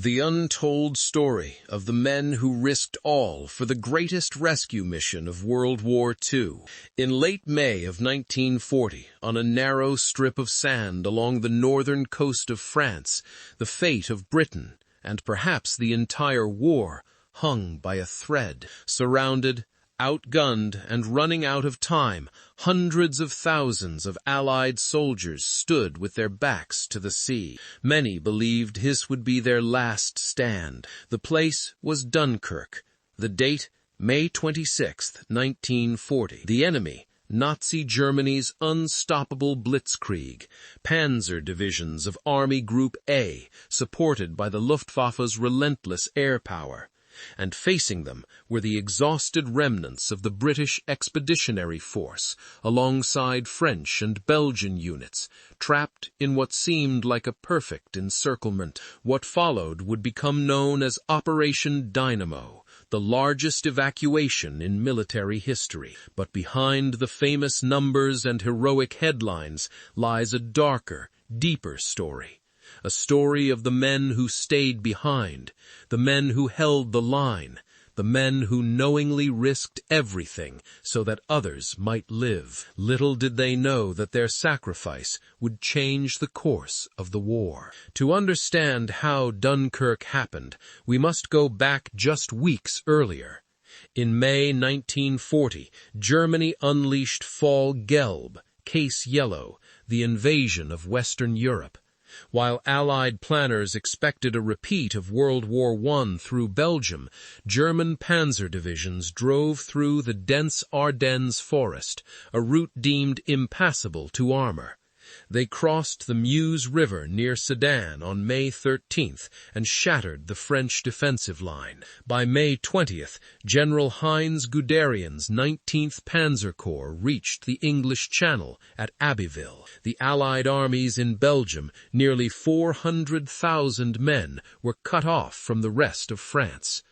The untold story of the men who risked all for the greatest rescue mission of World War II. In late May of 1940, on a narrow strip of sand along the northern coast of France, the fate of Britain, and perhaps the entire war, hung by a thread. Surrounded, outgunned, and running out of time, hundreds of thousands of Allied soldiers stood with their backs to the sea. Many believed this would be their last stand. The place was Dunkirk. The date, May 26, 1940. The enemy, Nazi Germany's unstoppable blitzkrieg, Panzer divisions of Army Group A, supported by the Luftwaffe's relentless air power. And facing them were the exhausted remnants of the British Expeditionary Force, alongside French and Belgian units, trapped in what seemed like a perfect encirclement. What followed would become known as Operation Dynamo, the largest evacuation in military history. But behind the famous numbers and heroic headlines lies a darker, deeper story. A story of the men who stayed behind, the men who held the line, the men who knowingly risked everything so that others might live. Little did they know that their sacrifice would change the course of the war. To understand how Dunkirk happened, we must go back just weeks earlier. In May 1940, Germany unleashed Fall Gelb, Case Yellow, the invasion of Western Europe. While Allied planners expected a repeat of World War I through Belgium, German Panzer divisions drove through the dense Ardennes forest, a route deemed impassable to armor. They crossed the Meuse River near Sedan on May 13th and shattered the French defensive line. By May 20th, General Heinz Guderian's 19th Panzer Corps reached the English Channel at Abbeville. The Allied armies in Belgium, nearly 400,000 men, were cut off from the rest of France.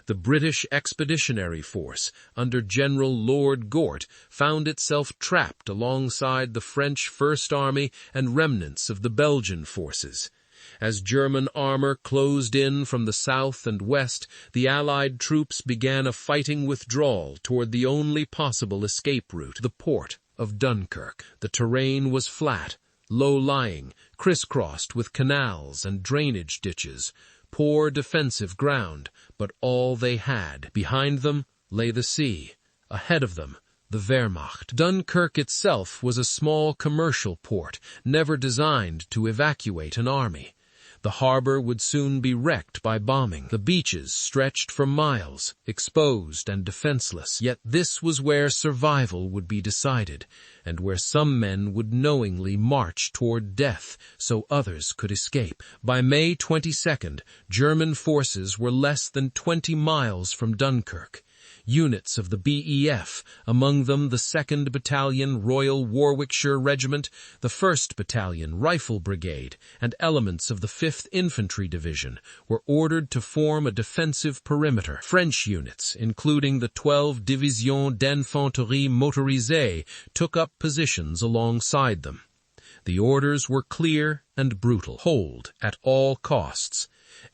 The British Expeditionary Force, under General Lord Gort, found itself trapped alongside the French First Army and remnants of the Belgian forces. As German armor closed in from the south and west, the Allied troops began a fighting withdrawal toward the only possible escape route, the port of Dunkirk. The terrain was flat, low-lying, crisscrossed with canals and drainage ditches. Poor defensive ground, but all they had. Behind them lay the sea. Ahead of them, the Wehrmacht. Dunkirk itself was a small commercial port, never designed to evacuate an army. The harbor would soon be wrecked by bombing. The beaches stretched for miles, exposed and defenseless. Yet this was where survival would be decided, and where some men would knowingly march toward death so others could escape. By May 22nd, German forces were less than 20 miles from Dunkirk. Units of the BEF, among them the 2nd Battalion Royal Warwickshire Regiment, the 1st Battalion Rifle Brigade, and elements of the 5th Infantry Division, were ordered to form a defensive perimeter. French units, including the 12 Division d'Infanterie Motorisée, took up positions alongside them. The orders were clear and brutal. Hold at all costs.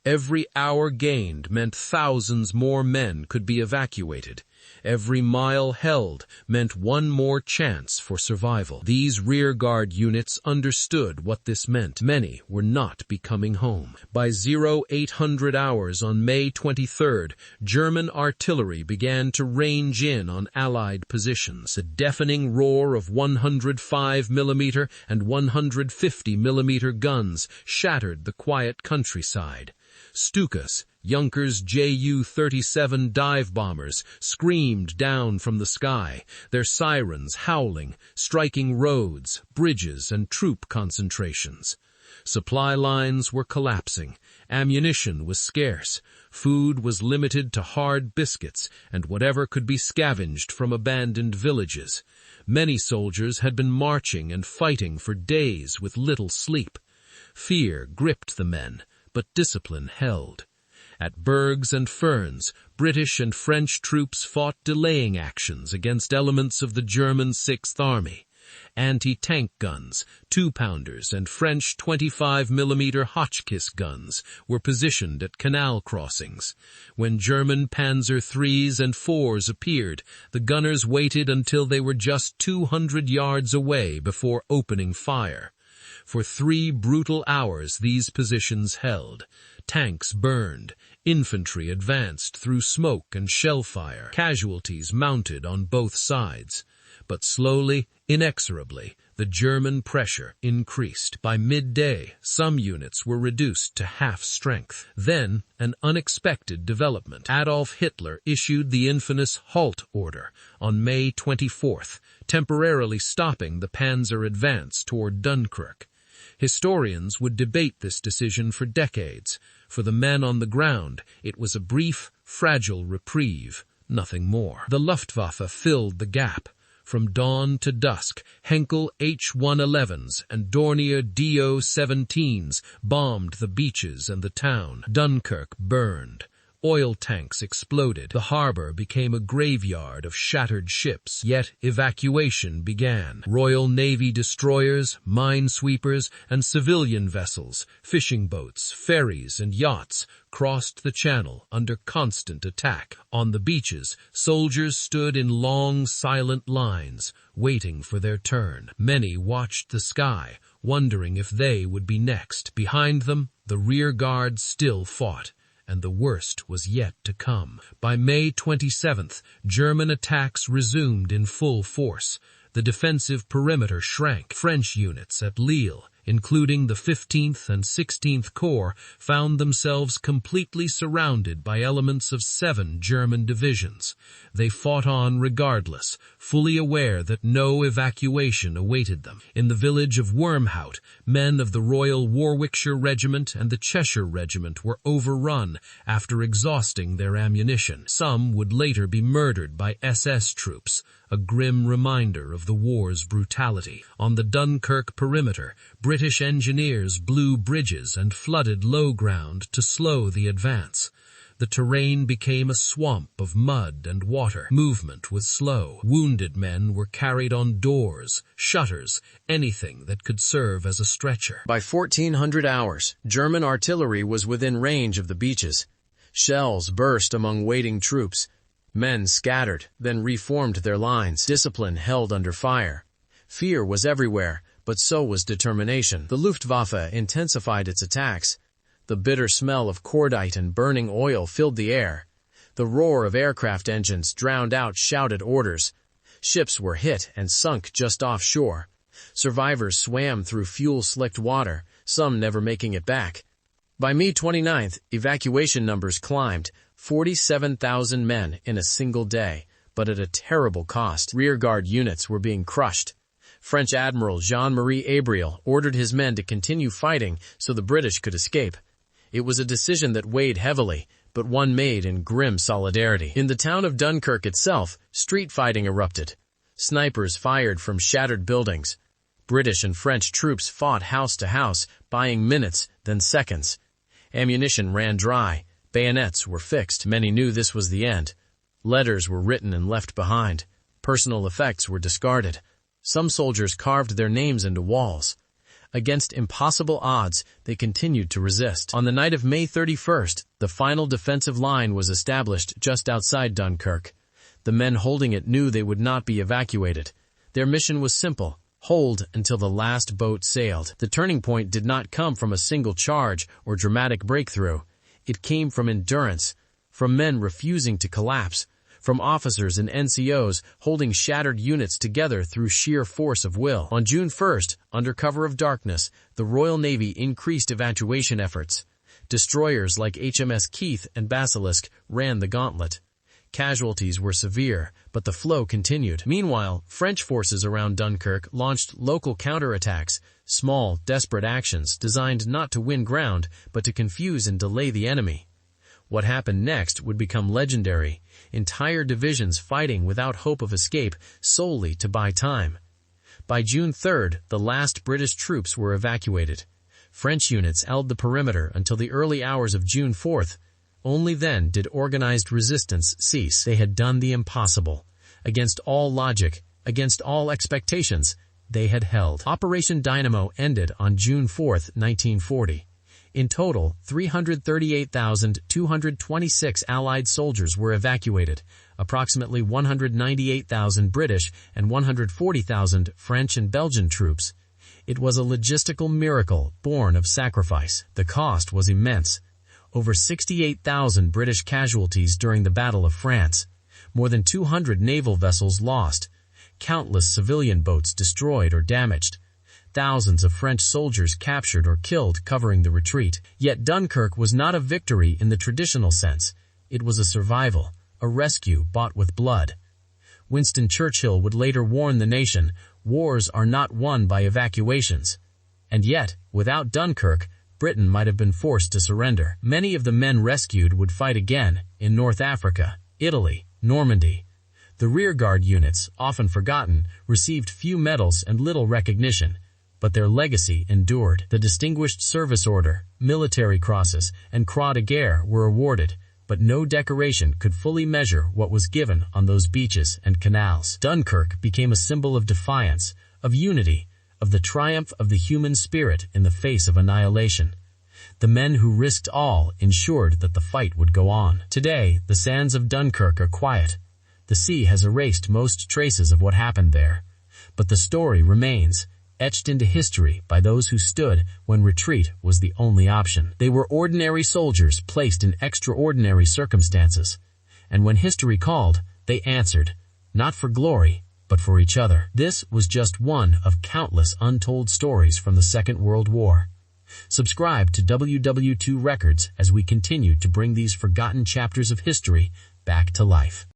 Every hour gained meant thousands more men could be evacuated. Every mile held meant one more chance for survival. These rearguard units understood what this meant. Many were not becoming home. By 0800 hours on May 23rd, German artillery began to range in on Allied positions. The deafening roar of 105mm and 150mm guns shattered the quiet countryside. Stukas, Junkers Ju-37 dive bombers, screamed down from the sky, their sirens howling, striking roads, bridges, and troop concentrations. Supply lines were collapsing, ammunition was scarce, food was limited to hard biscuits and whatever could be scavenged from abandoned villages. Many soldiers had been marching and fighting for days with little sleep. Fear gripped the men, but discipline held. At Bergs and Ferns, British and French troops fought delaying actions against elements of the German Sixth Army. Anti-tank guns, 2-pounders, and French 25mm Hotchkiss guns were positioned at canal crossings. When German Panzer IIIs and IVs appeared, the gunners waited until they were just 200 yards away before opening fire. For 3 brutal hours these positions held. Tanks burned. Infantry advanced through smoke and shell fire. Casualties mounted on both sides. But slowly, inexorably, the German pressure increased. By midday, some units were reduced to half strength. Then, an unexpected development. Adolf Hitler issued the infamous Halt Order on May 24th, temporarily stopping the Panzer advance toward Dunkirk. Historians would debate this decision for decades. For the men on the ground, it was a brief, fragile reprieve, nothing more. The Luftwaffe filled the gap. From dawn to dusk, Henkel H-111s and Dornier Do-17s bombed the beaches and the town. Dunkirk burned. Oil tanks exploded. The harbor became a graveyard of shattered ships. Yet evacuation began. Royal Navy destroyers, minesweepers, and civilian vessels, fishing boats, ferries, and yachts crossed the channel under constant attack. On the beaches, soldiers stood in long, silent lines, waiting for their turn. Many watched the sky, wondering if they would be next. Behind them, the rearguard still fought, and the worst was yet to come. By May 27th, German attacks resumed in full force. The defensive perimeter shrank. French units at Lille, including the 15th and 16th Corps, found themselves completely surrounded by elements of 7 German divisions. They fought on regardless, fully aware that no evacuation awaited them. In the village of Wormhout, men of the Royal Warwickshire Regiment and the Cheshire Regiment were overrun after exhausting their ammunition. Some would later be murdered by SS troops, a grim reminder of the war's brutality. On the Dunkirk perimeter, British engineers blew bridges and flooded low ground to slow the advance. The terrain became a swamp of mud and water. Movement was slow. Wounded men were carried on doors, shutters, anything that could serve as a stretcher. By 1400 hours, German artillery was within range of the beaches. Shells burst among waiting troops. Men scattered, then reformed their lines. Discipline held under fire. Fear was everywhere, but so was determination. The Luftwaffe intensified its attacks. The bitter smell of cordite and burning oil filled the air. The roar of aircraft engines drowned out shouted orders. Ships were hit and sunk just offshore. Survivors swam through fuel-slicked water, some never making it back. By May 29th, evacuation numbers climbed, 47,000 men in a single day, but at a terrible cost. Rearguard units were being crushed. French Admiral Jean-Marie Abriel ordered his men to continue fighting so the British could escape. It was a decision that weighed heavily, but one made in grim solidarity. In the town of Dunkirk itself, street fighting erupted. Snipers fired from shattered buildings. British and French troops fought house to house, buying minutes, then seconds. Ammunition ran dry. Bayonets were fixed. Many knew this was the end. Letters were written and left behind. Personal effects were discarded. Some soldiers carved their names into walls. Against impossible odds, they continued to resist. On the night of May 31st, the final defensive line was established just outside Dunkirk. The men holding it knew they would not be evacuated. Their mission was simple: hold until the last boat sailed. The turning point did not come from a single charge or dramatic breakthrough. It came from endurance, from men refusing to collapse, from officers and NCOs holding shattered units together through sheer force of will. On June 1st, under cover of darkness, the Royal Navy increased evacuation efforts. Destroyers like HMS Keith and Basilisk ran the gauntlet. Casualties were severe, but the flow continued. Meanwhile, French forces around Dunkirk launched local counterattacks, small, desperate actions designed not to win ground, but to confuse and delay the enemy. What happened next would become legendary, entire divisions fighting without hope of escape solely to buy time. By June 3rd, the last British troops were evacuated. French units held the perimeter until the early hours of June 4th. Only then did organized resistance cease. They had done the impossible. Against all logic, against all expectations, they had held. Operation Dynamo ended on June 4, 1940. In total, 338,226 Allied soldiers were evacuated, approximately 198,000 British and 140,000 French and Belgian troops. It was a logistical miracle born of sacrifice. The cost was immense. Over 68,000 British casualties during the Battle of France. More than 200 naval vessels lost. Countless civilian boats destroyed or damaged. Thousands of French soldiers captured or killed covering the retreat. Yet Dunkirk was not a victory in the traditional sense. It was a survival, a rescue bought with blood. Winston Churchill would later warn the nation, wars are not won by evacuations. And yet, without Dunkirk, Britain might have been forced to surrender. Many of the men rescued would fight again in North Africa, Italy, Normandy. The rearguard units, often forgotten, received few medals and little recognition, but their legacy endured. The Distinguished Service Order, Military Crosses, and Croix de Guerre were awarded, but no decoration could fully measure what was given on those beaches and canals. Dunkirk became a symbol of defiance, of unity, of the triumph of the human spirit in the face of annihilation. The men who risked all ensured that the fight would go on. Today, the sands of Dunkirk are quiet. The sea has erased most traces of what happened there. But the story remains, etched into history by those who stood when retreat was the only option. They were ordinary soldiers placed in extraordinary circumstances. And when history called, they answered, not for glory, but for each other. This was just one of countless untold stories from the Second World War. Subscribe to WWII Records as we continue to bring these forgotten chapters of history back to life.